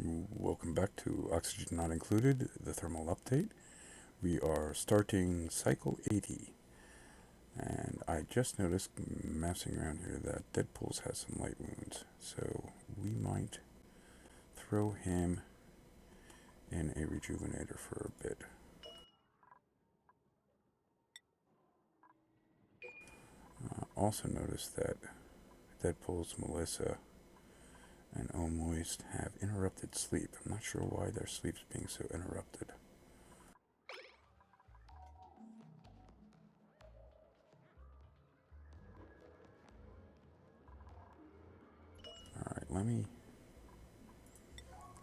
Welcome back to Oxygen Not Included, the thermal update. We are starting cycle 80, and I just noticed messing around here that Deadpool's has some light wounds, so we might throw him in a rejuvenator for a bit. Also noticed that Deadpool's Melissa and Moist have interrupted sleep. I'm not sure why their sleep's being so interrupted. Alright, let me...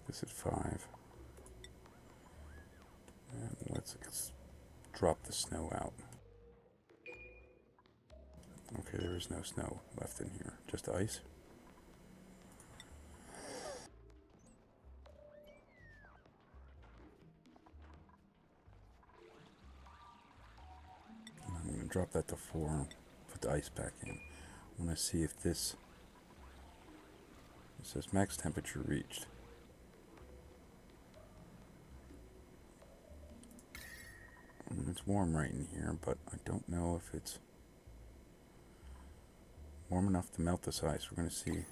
This is 5. And let's drop the snow out. Okay, there is no snow left in here, just ice. I'm going to drop that to 4 and put the ice back in. I want to see if this... It says max temperature reached. It's warm right in here, but I don't know if it's warm enough to melt this ice. We're going to see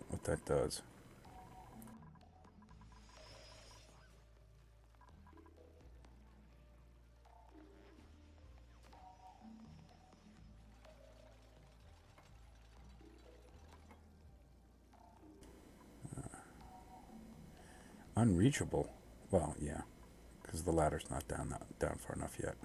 what that does. Unreachable. Well, yeah, because the ladder's not down far enough yet.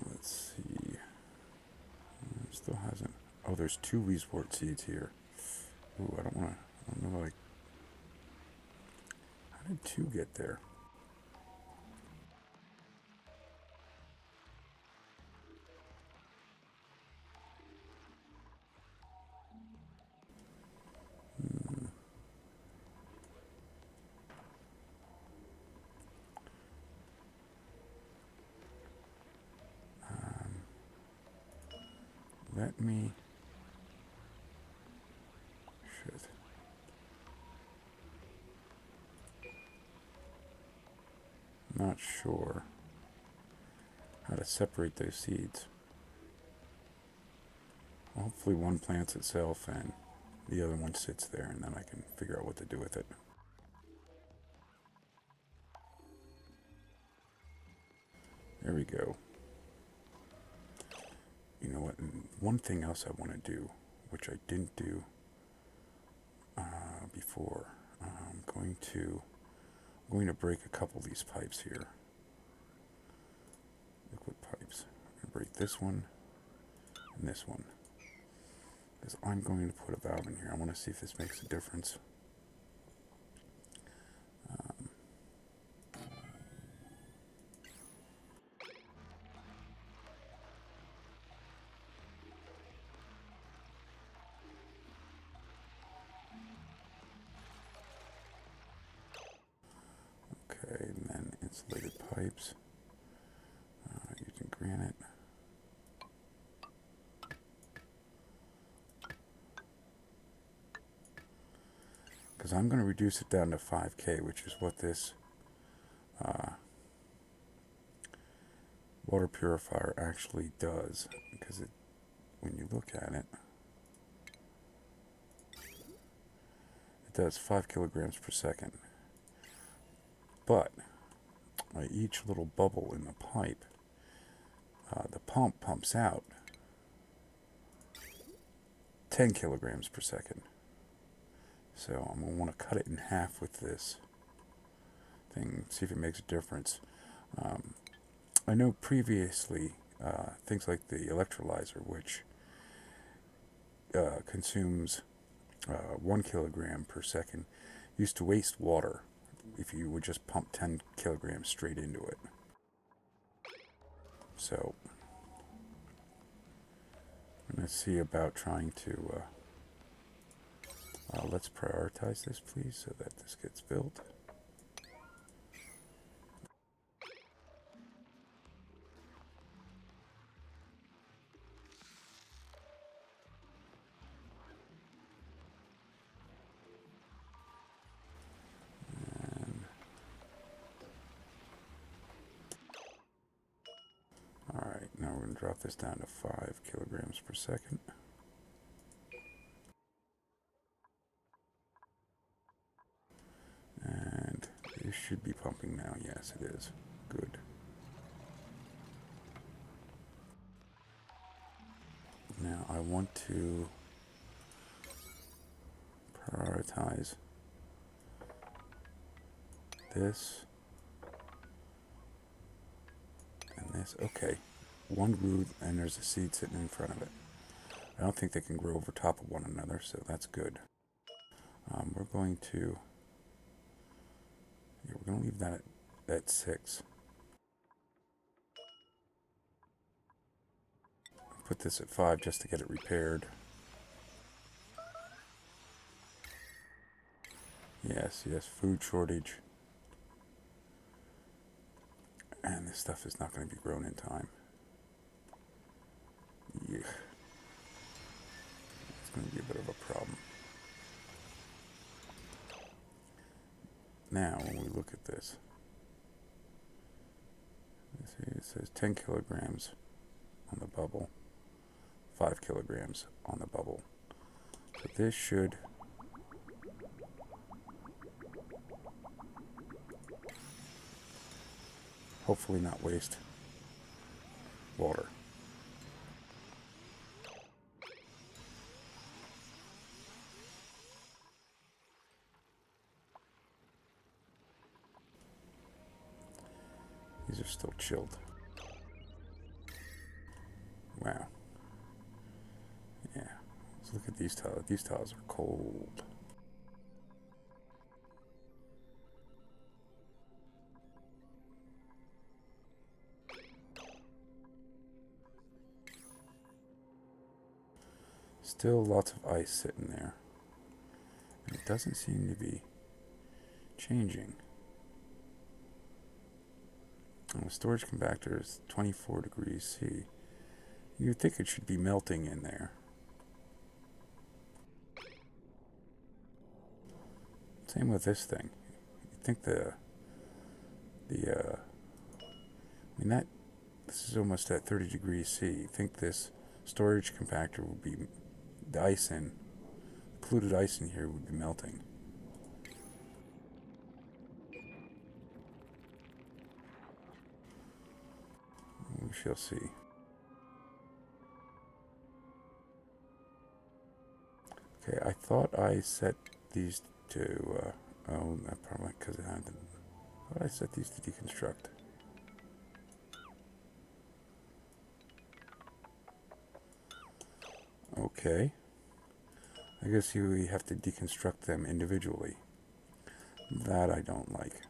Let's see. Still hasn't. Oh, there's 2 Weeswort seeds here. Ooh, I don't want to. I don't know, like. How did 2 get there? Let me... Shit. Not sure how to separate those seeds. Well, hopefully one plants itself and the other one sits there, and then I can figure out what to do with it. There we go. You know what? One thing else I want to do, which I didn't do before, I'm going to break a couple of these pipes here. Liquid pipes. I'm going to break this one and this one, because I'm going to put a valve in here. I want to see if this makes a difference. Okay, and then insulated pipes using granite. Because I'm going to reduce it down to 5K, which is what this water purifier actually does. Because when you look at it, it does 5 kilograms per second. But each little bubble in the pipe, the pump pumps out 10 kilograms per second. So I'm going to want to cut it in half with this thing, see if it makes a difference. I know previously things like the electrolyzer, which consumes 1 kilogram per second, used to waste water. If you would just pump 10 kilograms straight into it. So I'm going to see about trying to, let's prioritize this please so that this gets built. Alright, now we're going to drop this down to 5 kilograms per second. And this should be pumping now. Yes, it is. Good. Now I want to prioritize this and this. Okay, one grew and there's a seed sitting in front of it. I don't think they can grow over top of one another, so that's good. We're going to leave that at 6. Put this at 5 just to get it repaired. Yes, food shortage. And this stuff is not going to be grown in time. Yeah. It's going to be a bit of a problem. Now, when we look at this, it says 10 kilograms on the bubble, 5 kilograms on the bubble. So this should hopefully not waste water. These are still chilled. Wow. Yeah. Let's look at these tiles. These tiles are cold. Still lots of ice sitting there. And it doesn't seem to be changing. And the storage compactor is 24 degrees C. You'd think it should be melting in there. Same with this thing. You'd think this is almost at 30 degrees C. You'd think this storage compactor would be, the included ice in here would be melting. We shall see. Okay, I thought I set these to, probably because I thought I set these to deconstruct. Okay. I guess you have to deconstruct them individually. That I don't like.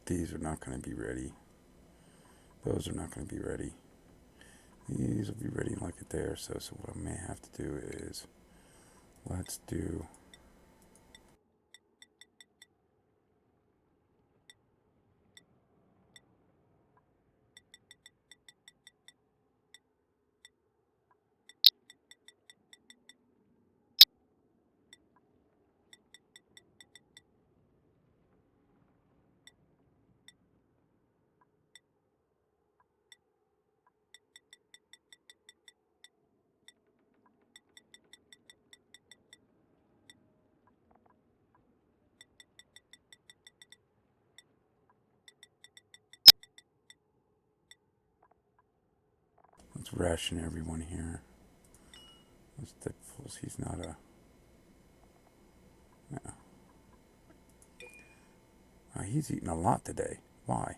These are not going to be ready. Those are not going to be ready. These will be ready like it there. So what I may have to do is, let's do Let's ration everyone here. This Deadpool's, he's not a... No. He's eating a lot today. Why?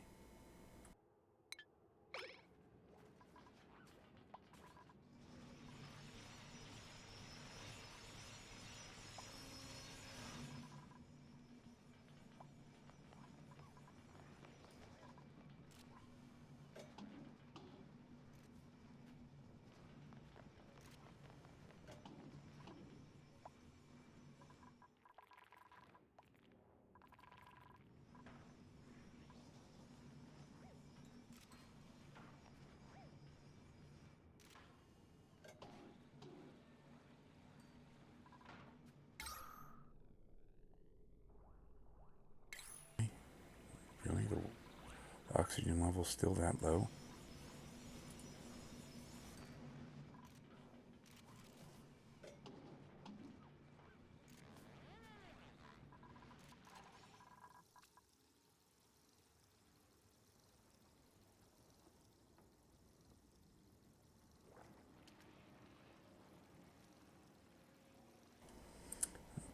Really? The oxygen level's still that low?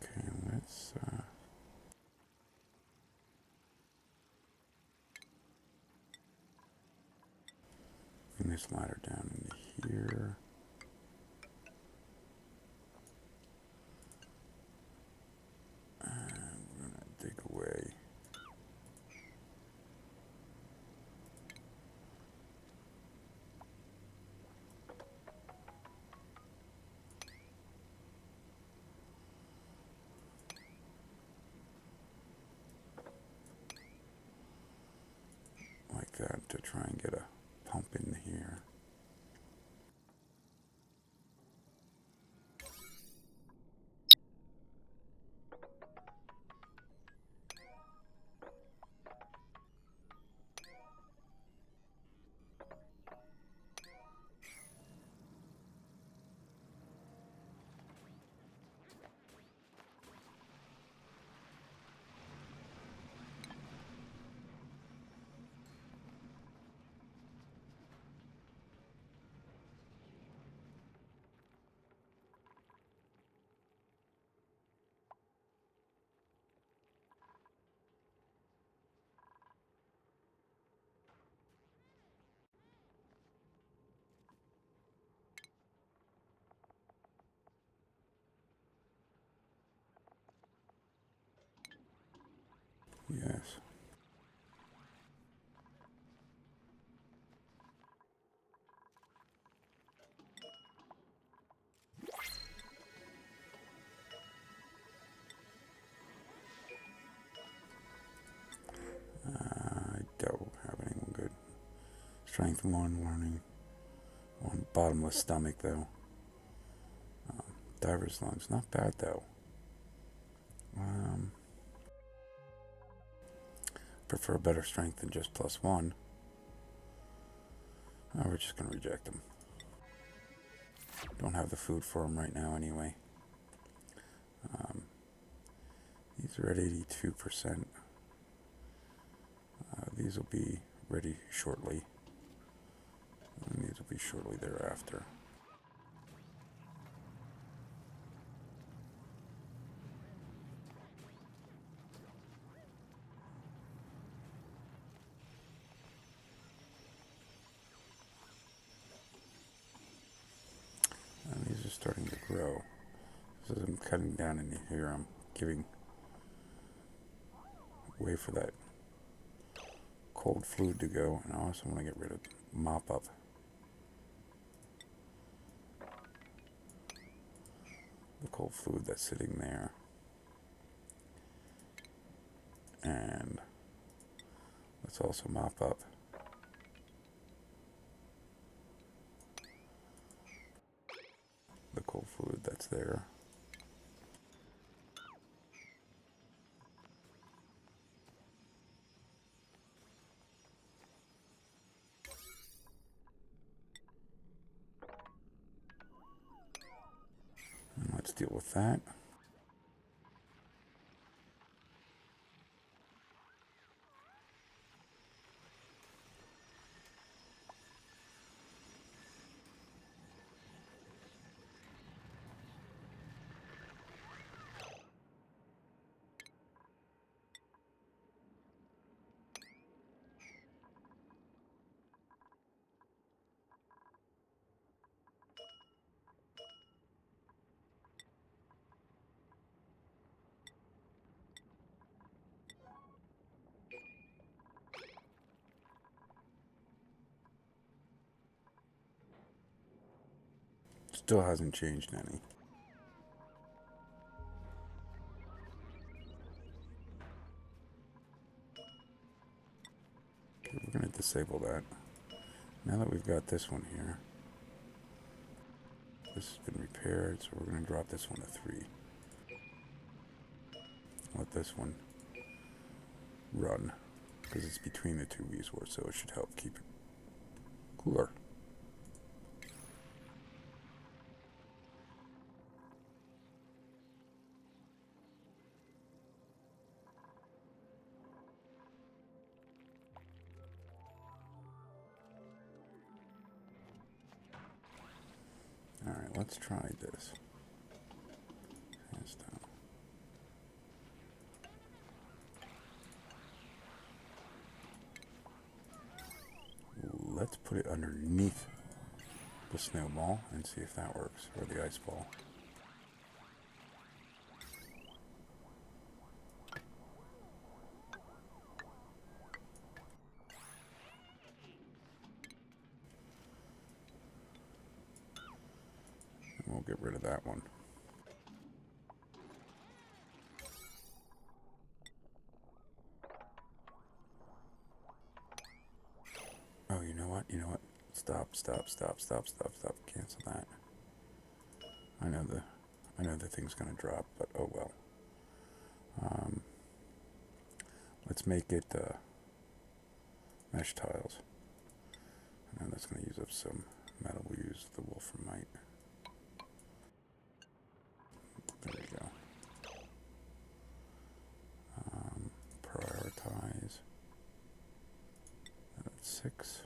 Okay, let's bring this ladder down into here. And we're gonna dig away. Like that to try and get a pump in here. Yes. I don't have anyone good. Strength 1, learning 1, bottomless stomach though. Diver's lungs, not bad though. Prefer better strength than just +1. Oh, we're just gonna reject him. Don't have the food for him right now anyway. These are at 82%. These will be ready shortly. And these will be shortly thereafter. And these are starting to grow. So as I'm cutting down in here, I'm giving way for that cold fluid to go, and I also want to get rid of mop up. The cold fluid that's sitting there. And let's also mop up the cold fluid that's there. And let's deal with that. Still hasn't changed any. Okay, we're going to disable that. Now that we've got this one here, this has been repaired, so we're going to drop this one to 3. Let this one run, because it's between the two resources, so it should help keep it cooler. Alright, let's try this. Let's put it underneath the snowball and see if that works, or the ice ball. And we'll get rid of that one. Oh, you know what? You know what? Stop. Cancel that. I know the thing's gonna drop, but oh well. Let's make it mesh tiles. And that's gonna use up some metal. We'll use the wolframite. There we go. Prioritize. That's 6.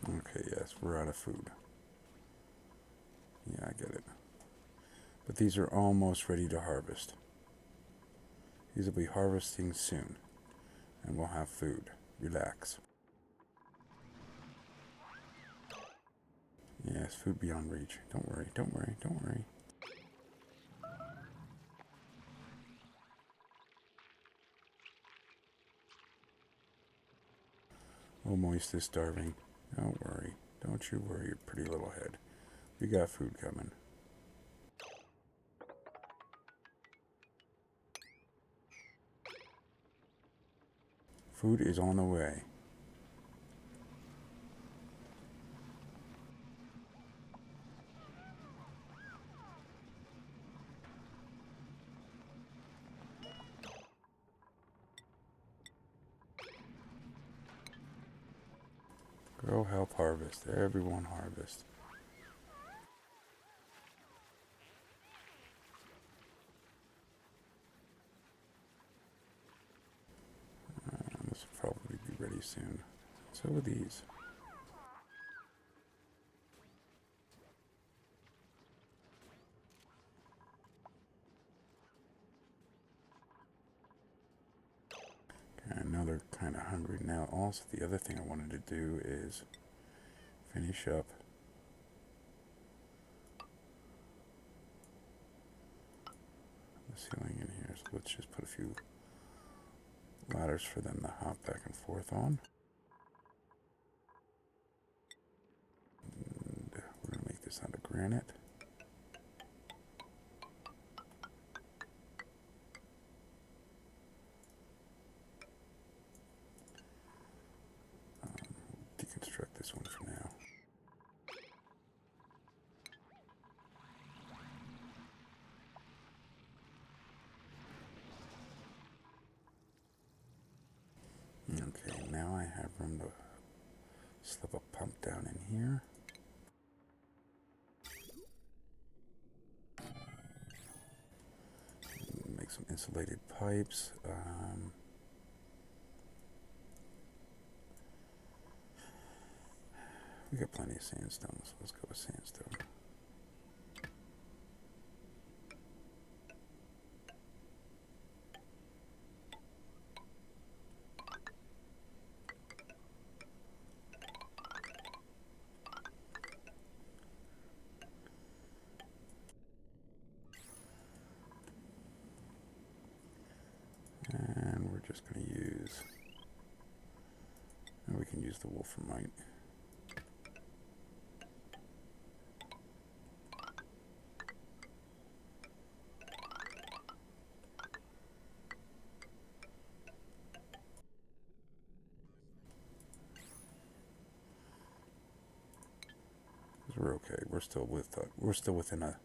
Okay, yes, we're out of food. Yeah, I get it. But these are almost ready to harvest. These will be harvesting soon. And we'll have food. Relax. Yes, food beyond reach. Don't worry. Oh, Moist is starving. Don't worry. Don't you worry your pretty little head. We got food coming. Food is on the way. Go help harvest. Everyone harvest. This will probably be ready soon. So will these. Okay, I know they're kind of hungry now. Also, the other thing I wanted to do is finish up the ceiling in here. So let's just put a few ladders for them to hop back and forth on. And we're going to make this out of granite. Deconstruct this one for now. Okay, now I have room to slip a pump down in here. insulated pipes. We got plenty of sandstone, so let's go with sandstone. And we're just going to use, and we can use the wolframite. We're okay. We're still within a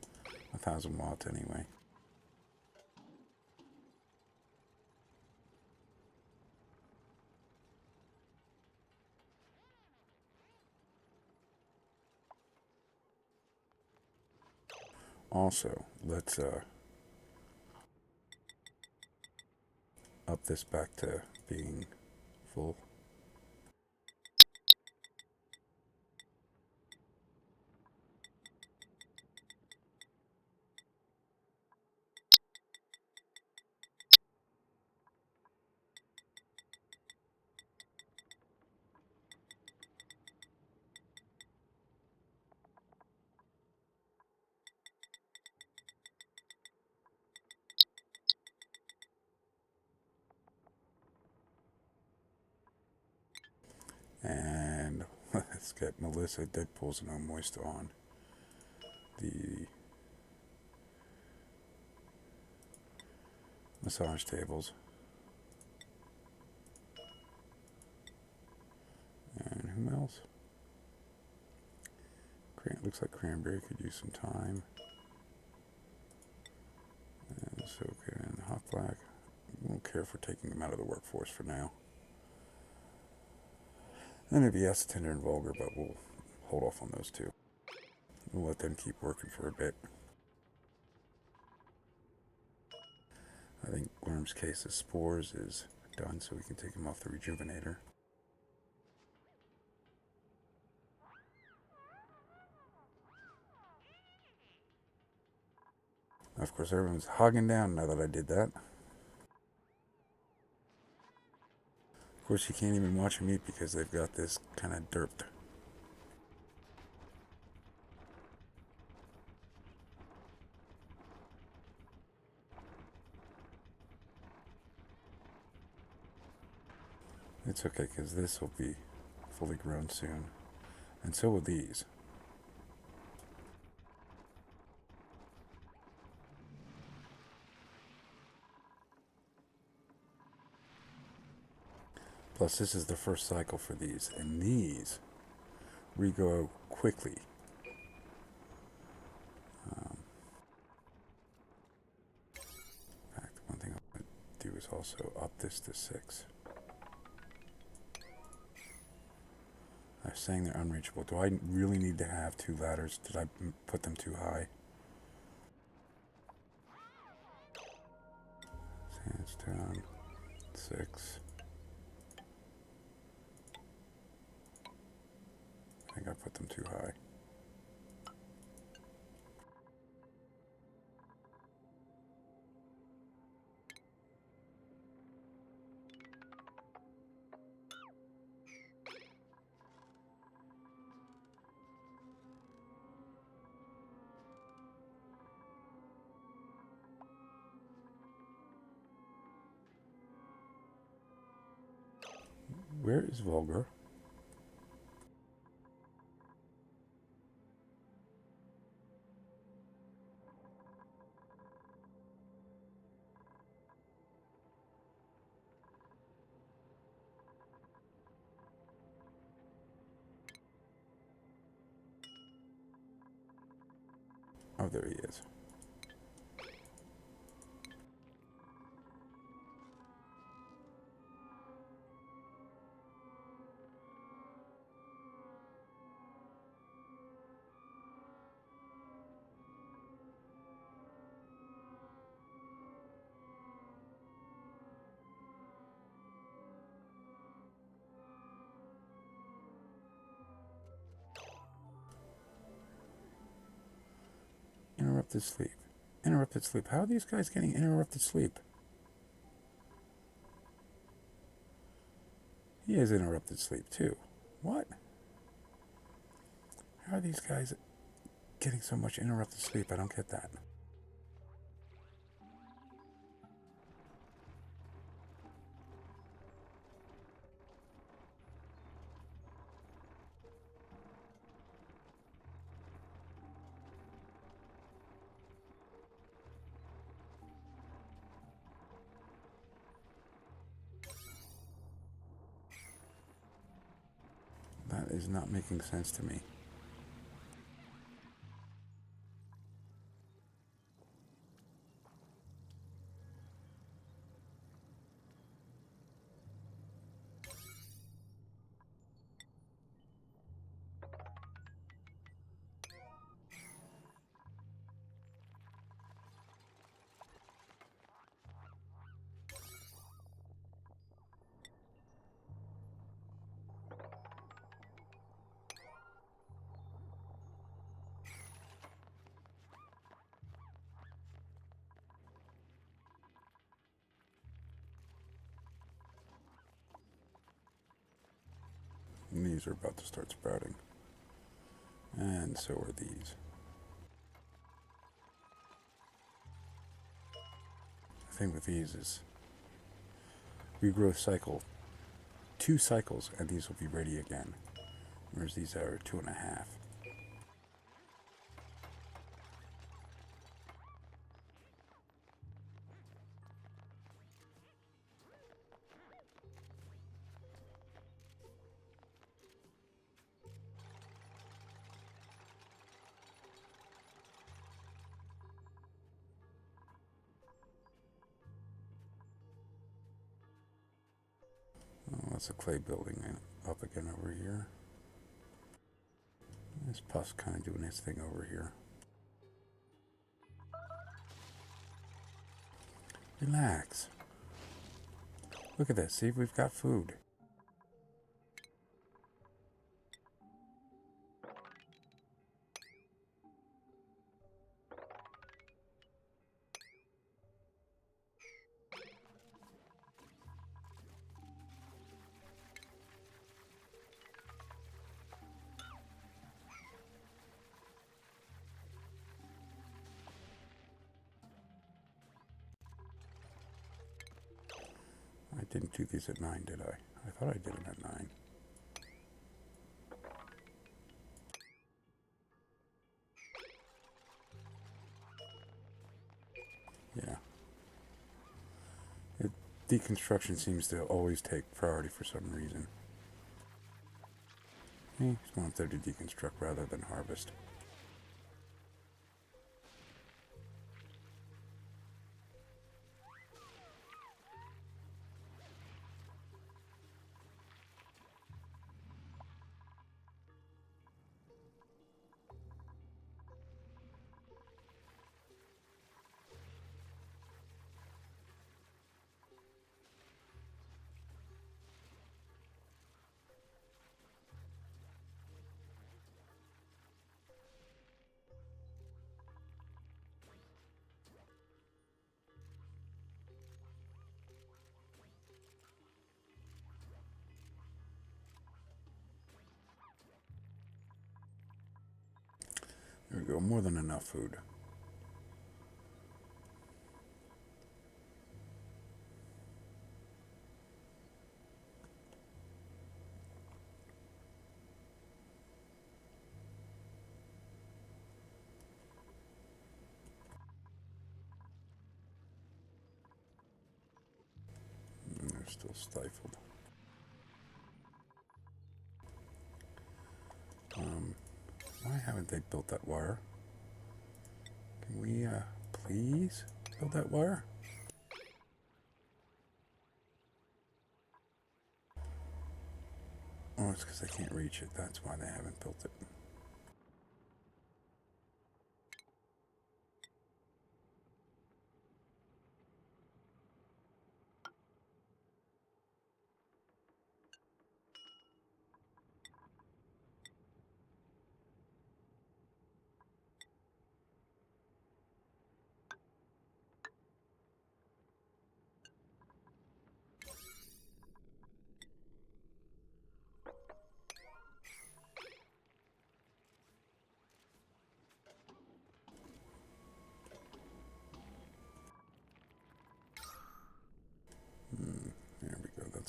1,000 watts anyway. Also, let's up this back to being full. And let's get Melissa Deadpool's No Moist on the massage tables. And who else? Looks like Cranberry could use some time. And soak it in hot black. We won't care for taking them out of the workforce for now. Then it'd be acetender and vulgar, but we'll hold off on those two. We'll let them keep working for a bit. I think Worm's case of spores is done, so we can take him off the rejuvenator. Of course, everyone's hogging down now that I did that. Of course, you can't even watch them eat because they've got this kind of derped. It's okay, because this will be fully grown soon. And so will these. Plus, this is the first cycle for these. And these regrow quickly. In fact, one thing I'm going to do is also up this to 6. I was saying they're unreachable. Do I really need to have 2 ladders? Did I put them too high? Sandstone, 6. I think I put them too high. Where is vulgar? Oh, there he is. Interrupted sleep. Interrupted sleep. How are these guys getting interrupted sleep? He has interrupted sleep too. What? How are these guys getting so much interrupted sleep? I don't get that. That is not making sense to me. And these are about to start sprouting. And so are these. The thing with these is regrowth cycle 2 cycles and these will be ready again. Whereas these are 2.5. Oh, that's a clay building up again over here. This pus kind of doing its thing over here. Relax. Look at this. See, we've got food. I didn't do these at 9, did I? I thought I did them at 9. Yeah. Deconstruction seems to always take priority for some reason. Just want there to deconstruct rather than harvest. There we go, more than enough food. And they're still stifled. Why haven't they built that wire? Can we, please build that wire? Oh, it's because they can't reach it. That's why they haven't built it.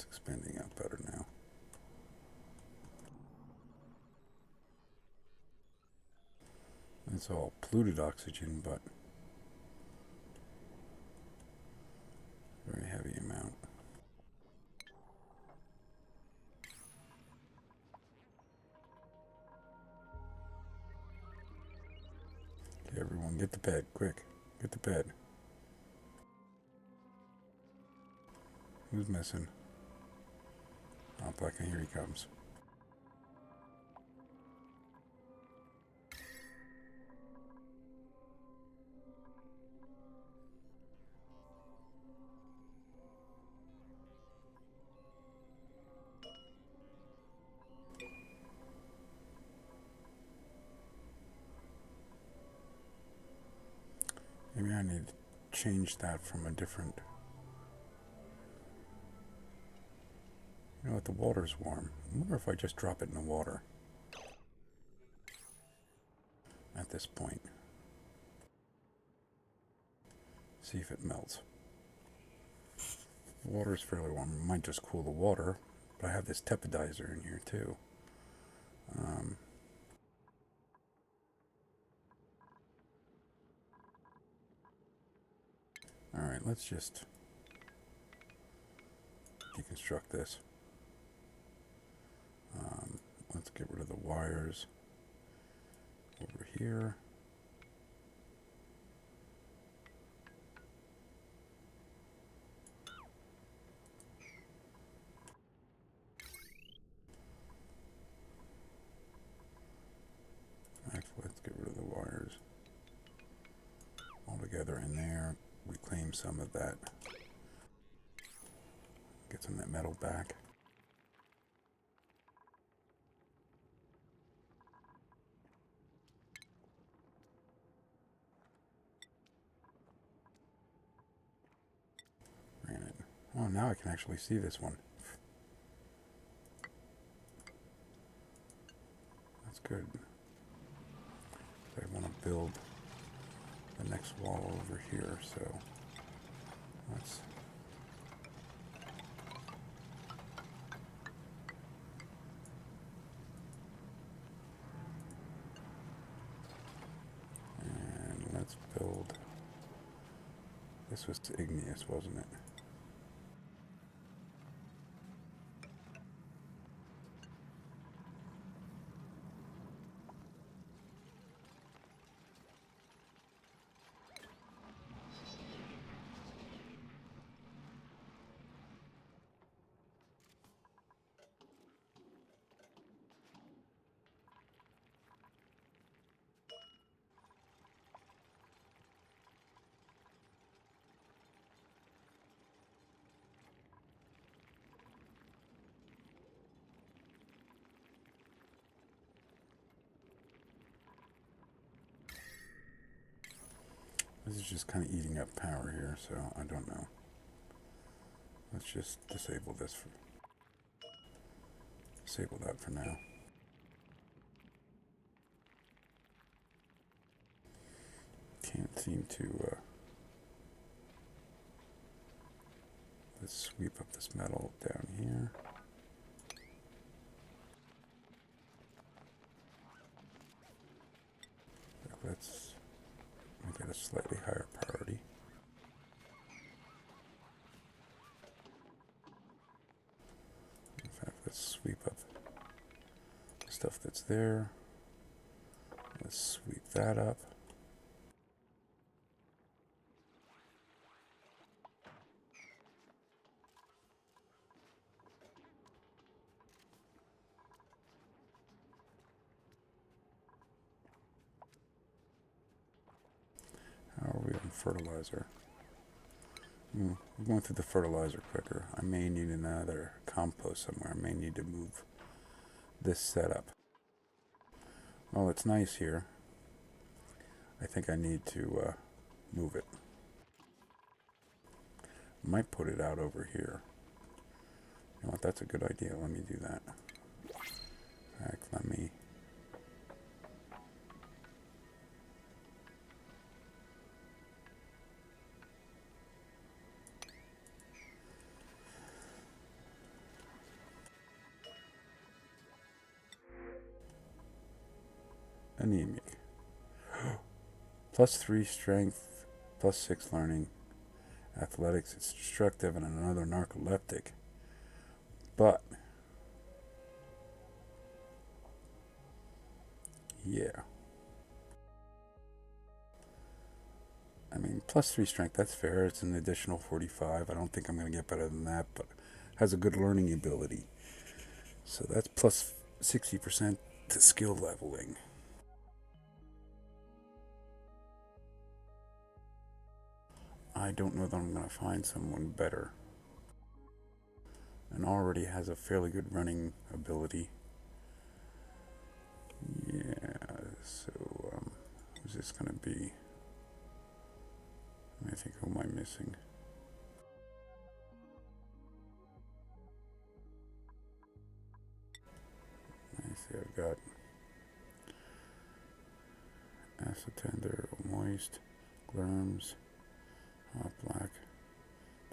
expanding out better now. It's all polluted oxygen, but very heavy amount. Okay, everyone, get to bed, quick. Get to bed. Who's missing? Oh, Black, and here he comes. Maybe I need to change that from a different... You know what, the water's warm. I wonder if I just drop it in the water at this point. See if it melts. The water's fairly warm. It might just cool the water, but I have this tepidizer in here too. Alright, let's just deconstruct this. Let's get rid of the wires over here. Actually, let's get rid of the wires altogether in there. Reclaim some of that. Get some of that metal back. Ran it. Oh, now I can actually see this one. That's good. I want to build the next wall over here, so let's... And let's build... This was igneous, wasn't it? This is just kind of eating up power here, so I don't know. Let's just disable this for... Disable that for now. Can't seem to... Let's sweep up this metal down here. Let's make it a slightly higher priority. In fact, let's sweep up the stuff that's there. Let's sweep that up. How are we on fertilizer? We're going through the fertilizer quicker. I may need another compost somewhere. I may need to move this setup. Well, it's nice here. I think I need to move it. Might put it out over here. You know what? That's a good idea. Let me do that. In fact, let me... Anemic. +3 strength, +6 learning. Athletics, it's destructive and another narcoleptic. But, yeah. I mean, +3 strength, that's fair. It's an additional 45. I don't think I'm going to get better than that, but has a good learning ability. So that's plus 60% to skill leveling. I don't know that I'm going to find someone better. And already has a fairly good running ability. Yeah, so who's this going to be? I think, who am I missing? I see I've got acid tender, moist, glurms, hot black,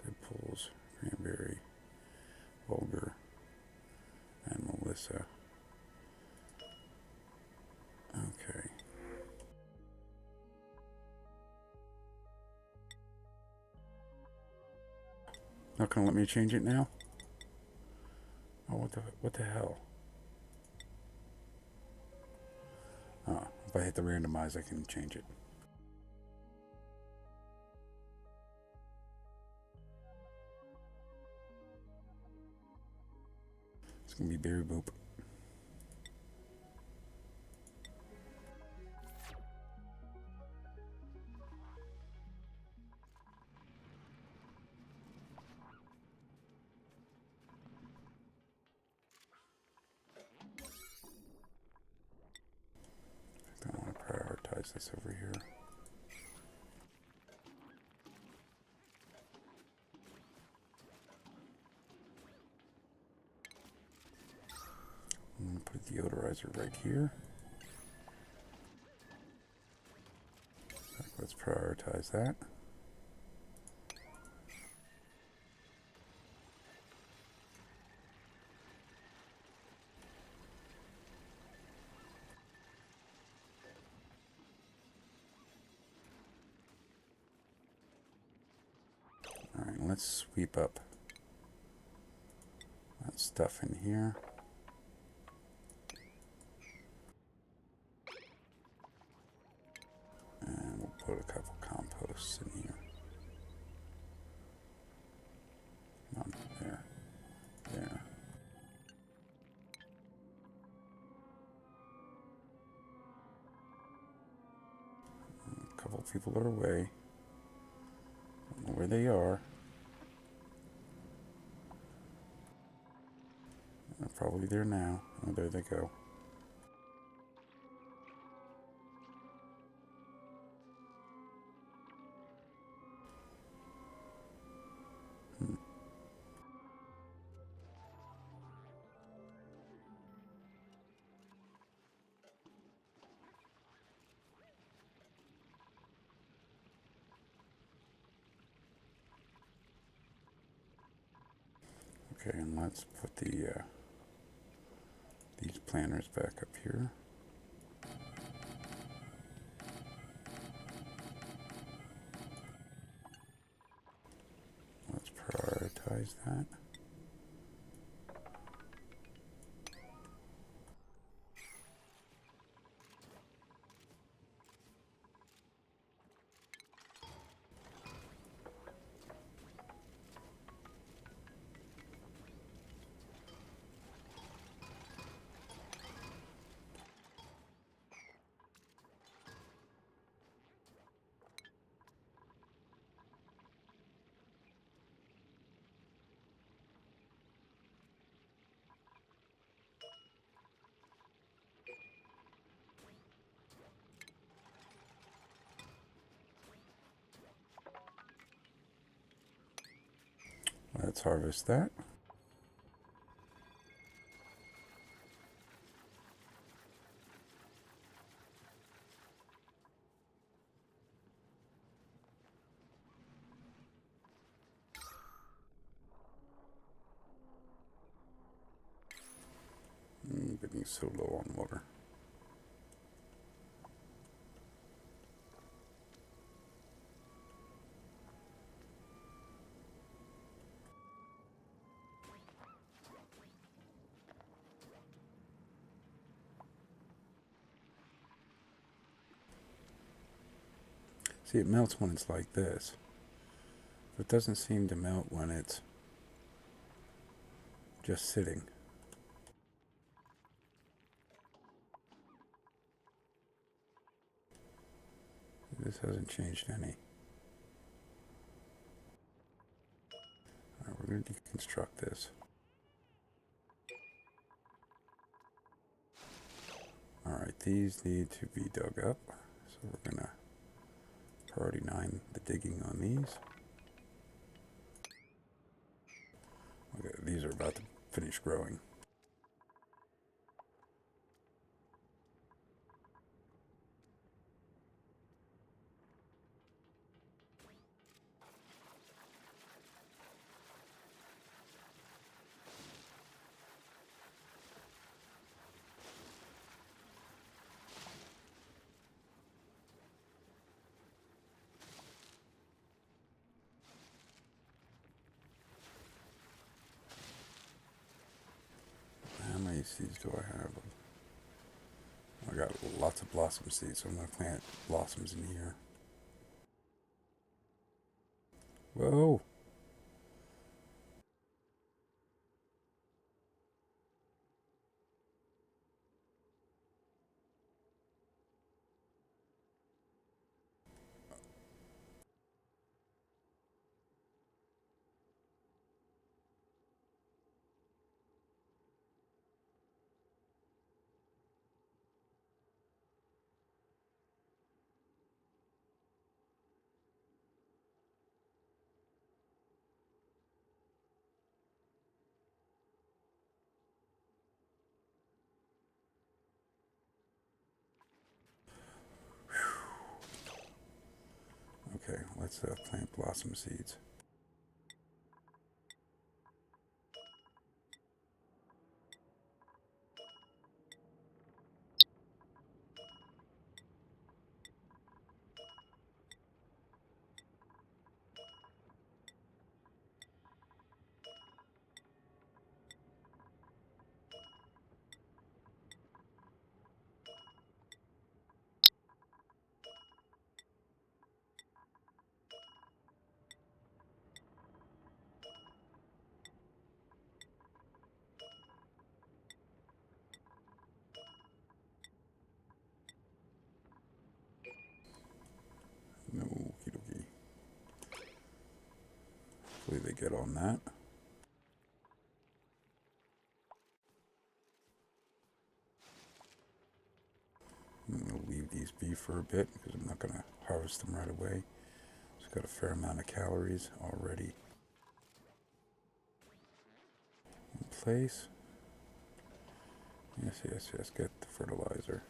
dead pools, cranberry, vulgar, and Melissa. Okay. Not gonna let me change it now? Oh, what the hell? Oh, if I hit the randomize, I can change it. It's gonna be Berry Boop. I don't want to prioritize this over here. I'm going to put the deodorizer right here. Let's prioritize that. Alright, let's sweep up that stuff in here. And we'll put a couple composts in here. Not there. There. A couple people are away. Don't know where they are. They're probably there now. Oh, there they go. Okay, and let's put these planters back up here. Let's prioritize that. Let's harvest that. Getting so low on water. See, it melts when it's like this. But it doesn't seem to melt when it's just sitting. This hasn't changed any. Alright, we're going to deconstruct this. Alright, these need to be dug up. So we're going to priority 9 the digging on these. Okay, these are about to finish growing. How many seeds do I have? I got lots of blossom seeds, so I'm going to plant blossoms in here. Whoa! Okay, let's plant blossom seeds. No, okie dokie. Hopefully they get on that. I'm going to leave these be for a bit because I'm not going to harvest them right away. It's got a fair amount of calories already in place. Yes, yes, yes, get the fertilizer.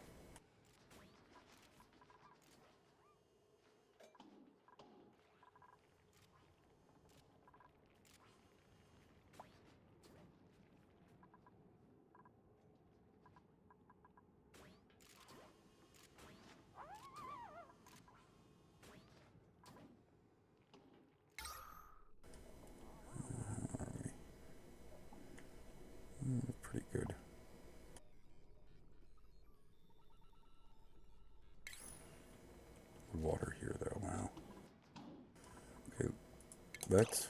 Pretty good. Water here though, wow. Okay, let's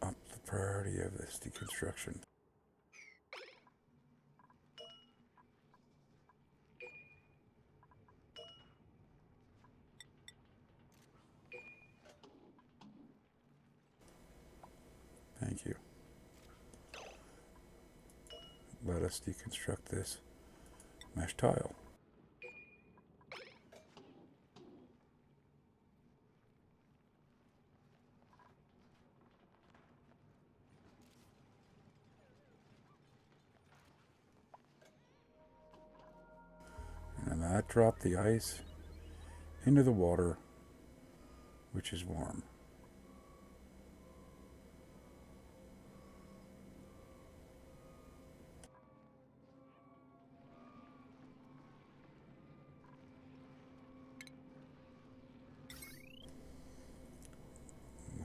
up the priority of this deconstruction. Thank you. Let us deconstruct this mesh tile. And that dropped the ice into the water, which is warm.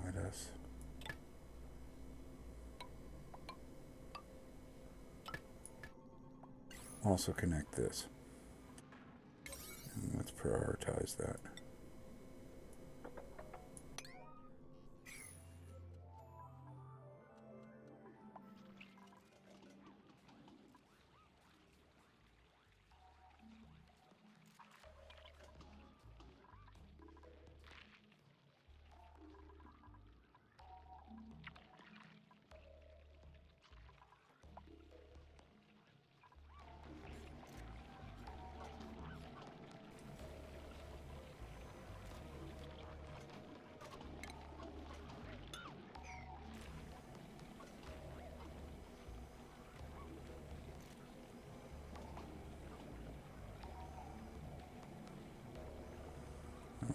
Let us also connect this. And let's prioritize that.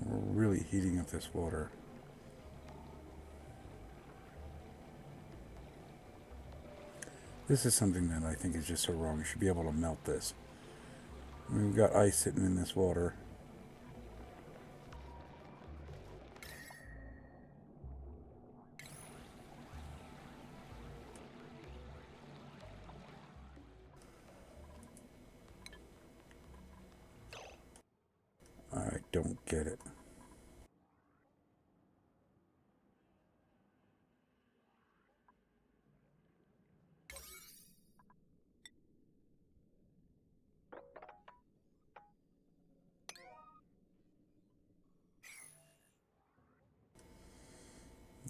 We're really heating up this water. This is something that I think is just so wrong. You should be able to melt this. I mean, we've got ice sitting in this water. I don't get it.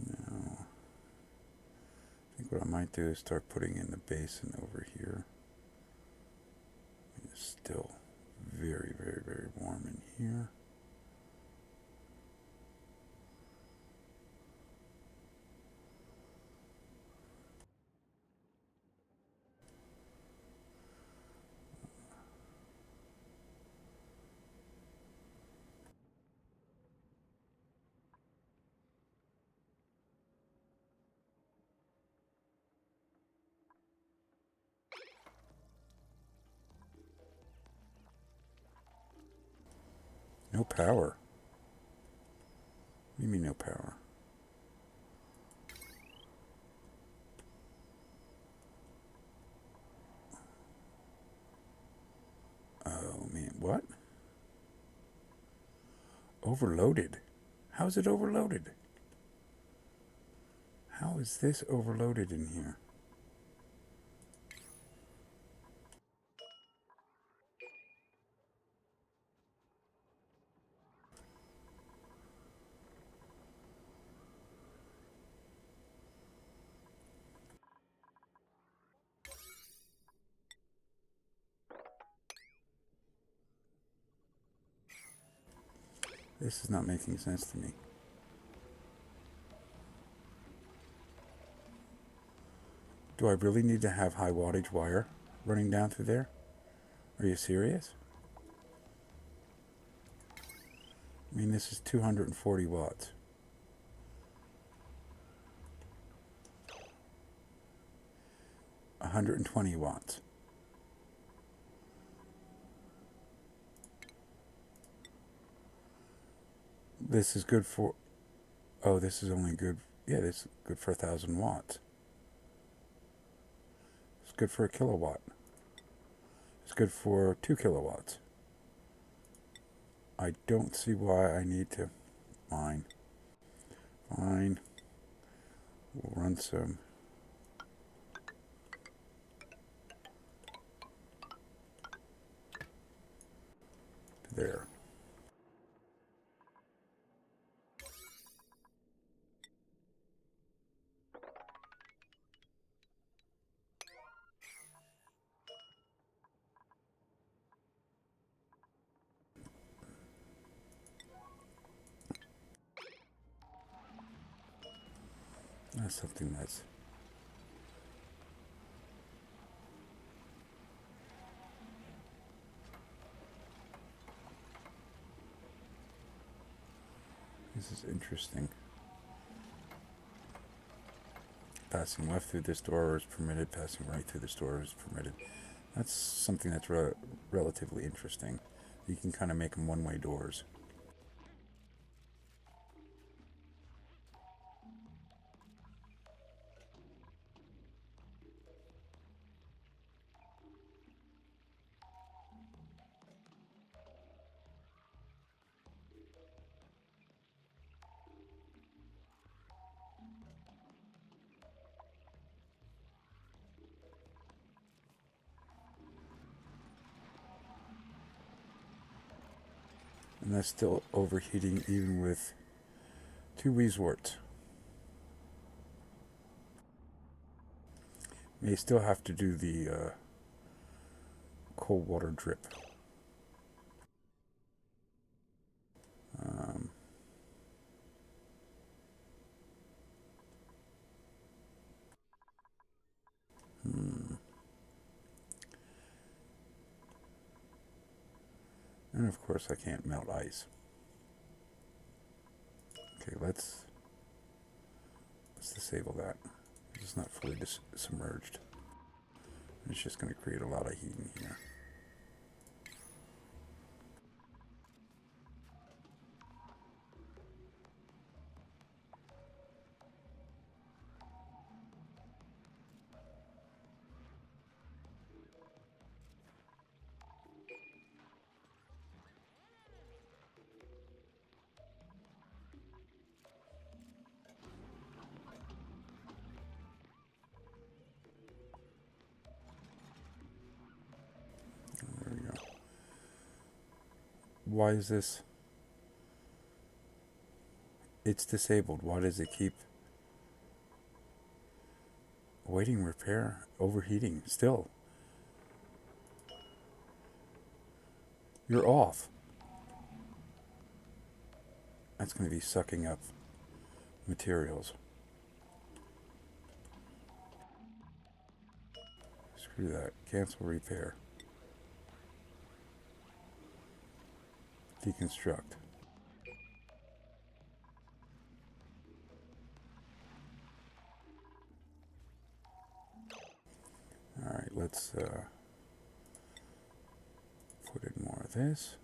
Now, I think what I might do is start putting in the basin over here. It's still very, very, very warm in here. No power. What do you mean no power? Oh man, what? Overloaded? How is it overloaded? How is this overloaded in here? This is not making sense to me. Do I really need to have high wattage wire running down through there? Are you serious? I mean, this is 240 watts. $120 watts. This is good for... Oh, this is only good... Yeah, this is good for 1,000 watts. It's good for a kilowatt. It's good for 2 kilowatts. I don't see why I need to... Fine. We'll run some... There. That's something that's... This is interesting. Passing left through this door is permitted, passing right through this door is permitted. That's something that's relatively interesting. You can kind of make them one-way doors. And that's still overheating even with 2 resorts. May still have to do the cold water drip. Um, And of course I can't melt ice. Okay, let's disable that. It's not fully submerged. It's just going to create a lot of heat in here. There we go. Why is this? It's disabled. Why does it keep awaiting repair? Overheating still. You're off. That's going to be sucking up materials. Screw that. Cancel repair. Deconstruct. Alright, let's put in more of this.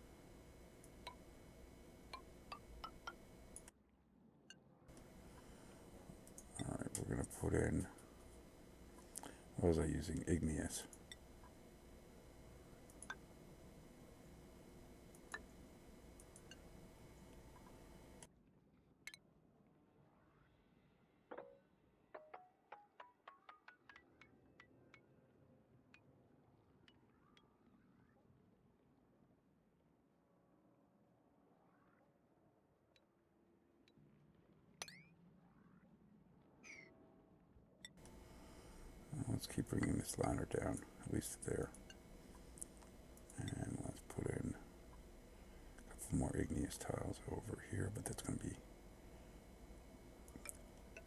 Alright, we're going to put in, what was I using? Igneous. Let's keep bringing this liner down, at least there. And let's put in a couple more igneous tiles over here, but that's going to be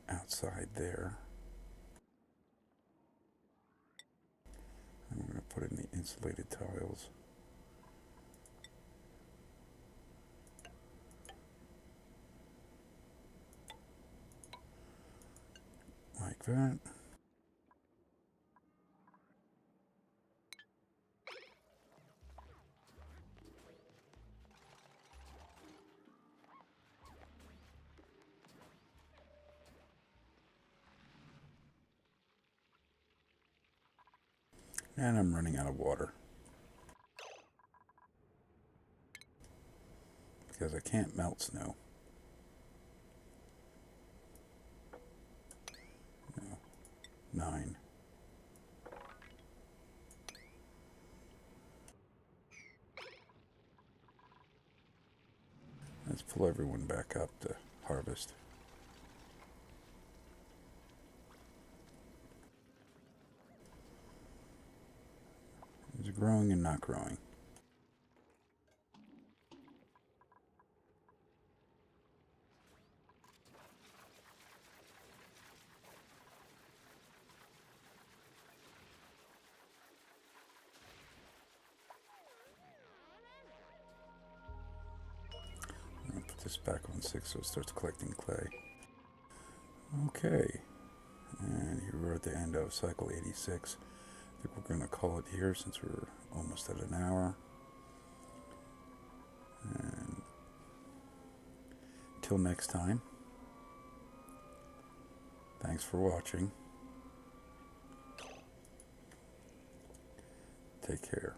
outside there. And we're going to put in the insulated tiles. Like that. And I'm running out of water. Because I can't melt snow. No. 9. Let's pull everyone back up to harvest. It's growing and not growing. I'm going to put this back on 6 so it starts collecting clay. Okay, and here we're at the end of cycle 86. I think we're going to call it here since we're almost at an hour. And till next time, thanks for watching. Take care.